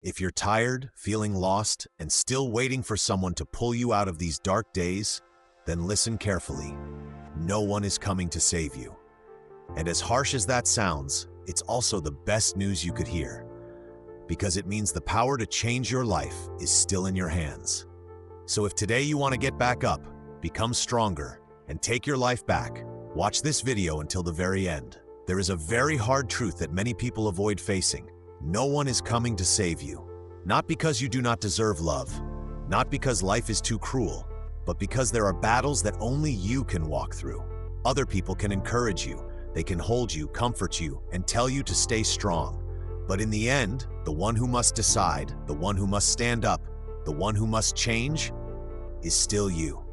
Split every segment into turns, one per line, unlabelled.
If you're tired, feeling lost, and still waiting for someone to pull you out of these dark days, then listen carefully. No one is coming to save you. And as harsh as that sounds, it's also the best news you could hear, because it means the power to change your life is still in your hands. So if today you want to get back up, become stronger, and take your life back, watch this video until the very end. There is a very hard truth that many people avoid facing. No one is coming to save you. Not because you do not deserve love, not because life is too cruel, but because there are battles that only you can walk through. Other people can encourage you, they can hold you, comfort you, and tell you to stay strong. But in the end, the one who must decide, the one who must stand up, the one who must change, is still you.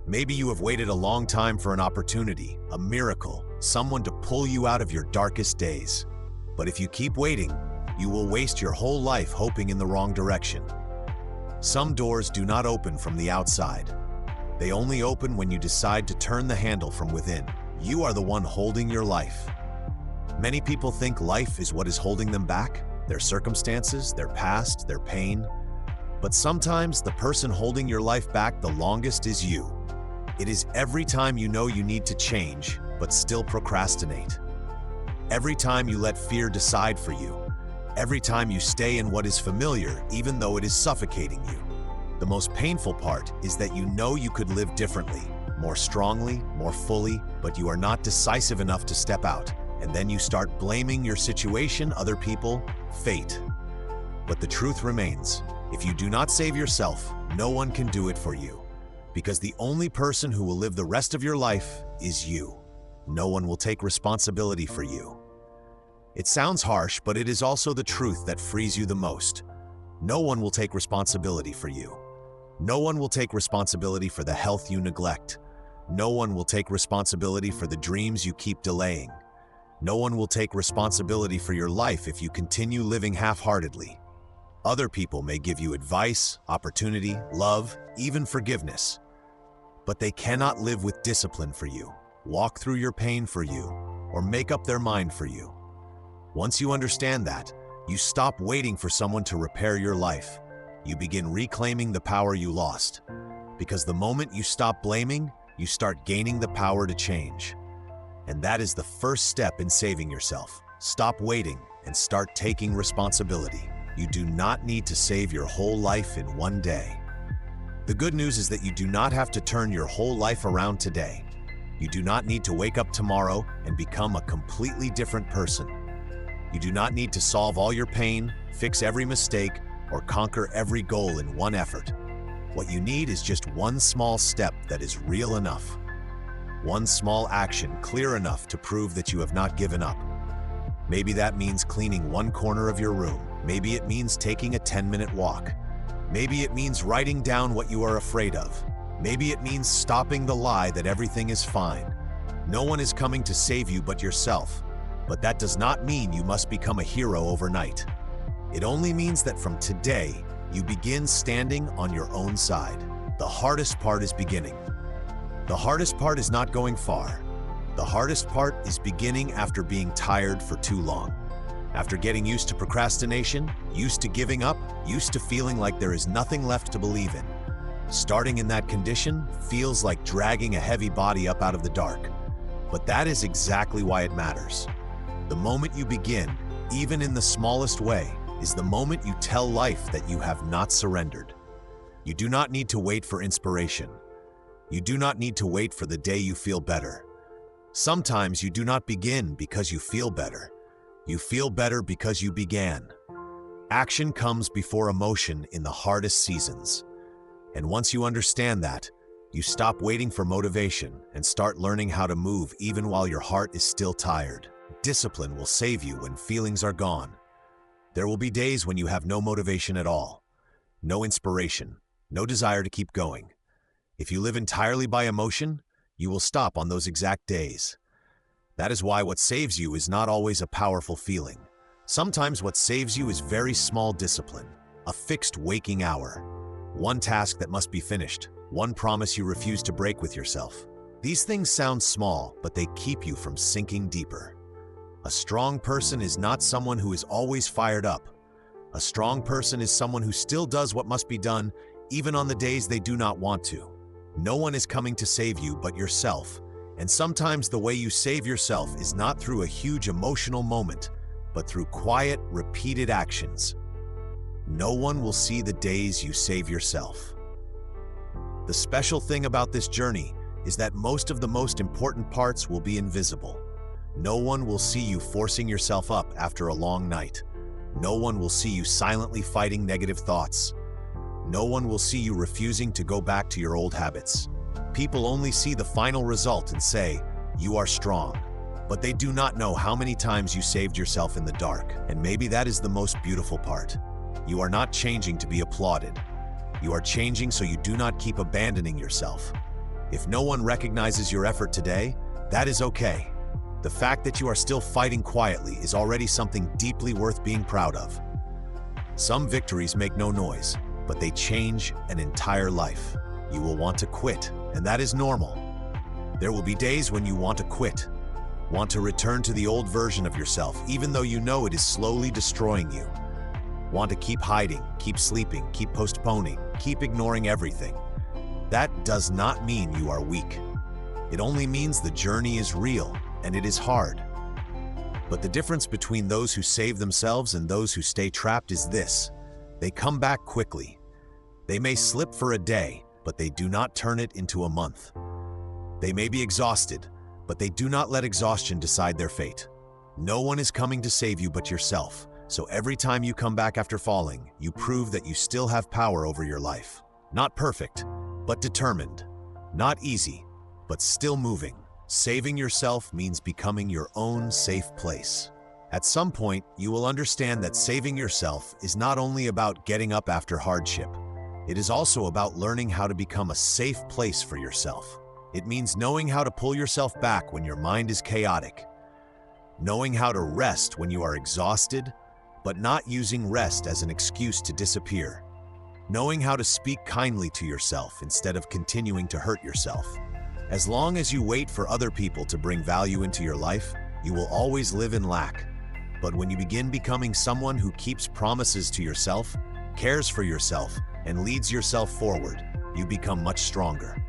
Maybe you have waited a long time for an opportunity, a miracle, someone to pull you out of your darkest days. But if you keep waiting, you will waste your whole life hoping in the wrong direction. Some doors do not open from the outside. They only open when you decide to turn the handle from within. You are the one holding your life. Many people think life is what is holding them back, their circumstances, their past, their pain. But sometimes the person holding your life back the longest is you. It is every time you know you need to change, but still procrastinate. Every time you let fear decide for you. Every time you stay in what is familiar, even though it is suffocating you. The most painful part is that you know you could live differently, more strongly, more fully, but you are not decisive enough to step out. And then you start blaming your situation, other people, fate. But the truth remains, if you do not save yourself, no one can do it for you. Because the only person who will live the rest of your life is you. No one will take responsibility for you. It sounds harsh, but it is also the truth that frees you the most. No one will take responsibility for you. No one will take responsibility for the health you neglect. No one will take responsibility for the dreams you keep delaying. No one will take responsibility for your life if you continue living half-heartedly. Other people may give you advice, opportunity, love, even forgiveness. But they cannot live with discipline for you, walk through your pain for you, or make up their mind for you. Once you understand that, you stop waiting for someone to repair your life. You begin reclaiming the power you lost. Because the moment you stop blaming, you start gaining the power to change. And that is the first step in saving yourself. Stop waiting and start taking responsibility. You do not need to save your whole life in one day. The good news is that you do not have to turn your whole life around today. You do not need to wake up tomorrow and become a completely different person. You do not need to solve all your pain, fix every mistake, or conquer every goal in one effort. What you need is just one small step that is real enough. One small action clear enough to prove that you have not given up. Maybe that means cleaning one corner of your room. Maybe it means taking a 10-minute walk. Maybe it means writing down what you are afraid of. Maybe it means stopping the lie that everything is fine. No one is coming to save you but yourself. But that does not mean you must become a hero overnight. It only means that from today, you begin standing on your own side. The hardest part is beginning. The hardest part is not going far. The hardest part is beginning after being tired for too long. After getting used to procrastination, used to giving up, used to feeling like there is nothing left to believe in. Starting in that condition feels like dragging a heavy body up out of the dark. But that is exactly why it matters. The moment you begin, even in the smallest way, is the moment you tell life that you have not surrendered. You do not need to wait for inspiration. You do not need to wait for the day you feel better. Sometimes you do not begin because you feel better. You feel better because you began. Action comes before emotion in the hardest seasons. And once you understand that, you stop waiting for motivation and start learning how to move even while your heart is still tired. Discipline will save you when feelings are gone. There will be days when you have no motivation at all, no inspiration, no desire to keep going. If you live entirely by emotion, you will stop on those exact days. That is why what saves you is not always a powerful feeling. Sometimes what saves you is very small discipline, a fixed waking hour, one task that must be finished, one promise you refuse to break with yourself. These things sound small, but they keep you from sinking deeper. A strong person is not someone who is always fired up. A strong person is someone who still does what must be done, even on the days they do not want to. No one is coming to save you but yourself, and sometimes the way you save yourself is not through a huge emotional moment, but through quiet, repeated actions. No one will see the days you save yourself. The special thing about this journey is that most of the most important parts will be invisible. No one will see you forcing yourself up after a long night. No one will see you silently fighting negative thoughts. No one will see you refusing to go back to your old habits. People only see the final result and say, "You are strong." But they do not know how many times you saved yourself in the dark. And maybe that is the most beautiful part. You are not changing to be applauded. You are changing so you do not keep abandoning yourself. If no one recognizes your effort today, that is okay. The fact that you are still fighting quietly is already something deeply worth being proud of. Some victories make no noise, but they change an entire life. You will want to quit, and that is normal. There will be days when you want to quit, want to return to the old version of yourself, even though you know it is slowly destroying you. Want to keep hiding, keep sleeping, keep postponing, keep ignoring everything. That does not mean you are weak. It only means the journey is real, and it is hard. But the difference between those who save themselves and those who stay trapped is this: they come back quickly. They may slip for a day, but they do not turn it into a month. They may be exhausted, but they do not let exhaustion decide their fate. No one is coming to save you but yourself, so every time you come back after falling, you prove that you still have power over your life. Not perfect, but determined. Not easy, but still moving. Saving yourself means becoming your own safe place. At some point, you will understand that saving yourself is not only about getting up after hardship. It is also about learning how to become a safe place for yourself. It means knowing how to pull yourself back when your mind is chaotic. Knowing how to rest when you are exhausted, but not using rest as an excuse to disappear. Knowing how to speak kindly to yourself instead of continuing to hurt yourself. As long as you wait for other people to bring value into your life, you will always live in lack. But when you begin becoming someone who keeps promises to yourself, cares for yourself, and leads yourself forward, you become much stronger.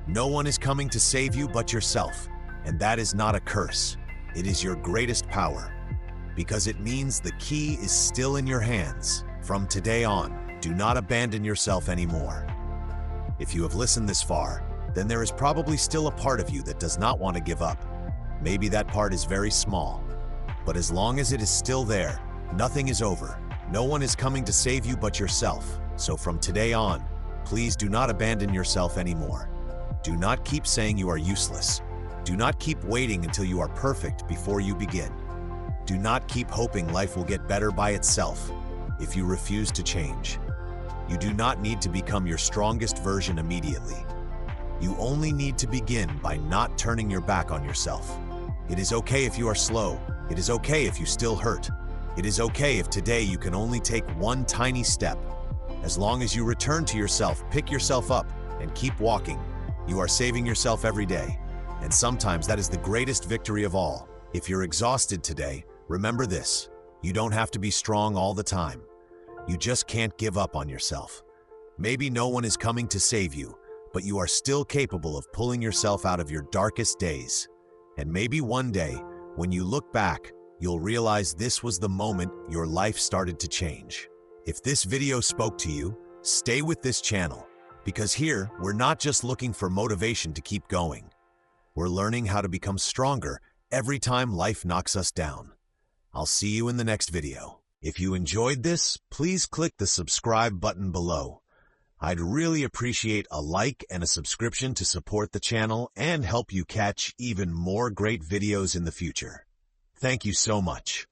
No one is coming to save you but yourself, and that is not a curse. It is your greatest power, because it means the key is still in your hands. From today on, do not abandon yourself anymore. If you have listened this far, then there is probably still a part of you that does not want to give up. Maybe that part is very small, but as long as it is still there, nothing is over. No one is coming to save you but yourself. So from today on, please do not abandon yourself anymore. Do not keep saying you are useless. Do not keep waiting until you are perfect before you begin. Do not keep hoping life will get better by itself if you refuse to change. You do not need to become your strongest version immediately. You only need to begin by not turning your back on yourself. It is okay if you are slow. It is okay if you still hurt. It is okay if today you can only take one tiny step. As long as you return to yourself, pick yourself up, and keep walking, you are saving yourself every day. And sometimes that is the greatest victory of all. If you're exhausted today, remember this: you don't have to be strong all the time. You just can't give up on yourself. Maybe no one is coming to save you, but you are still capable of pulling yourself out of your darkest days. And maybe one day, when you look back, you'll realize this was the moment your life started to change. If this video spoke to you, stay with this channel, because here, we're not just looking for motivation to keep going. We're learning how to become stronger every time life knocks us down. I'll see you in the next video. If you enjoyed this, please click the subscribe button below. I'd really appreciate a like and a subscription to support the channel and help you catch even more great videos in the future. Thank you so much.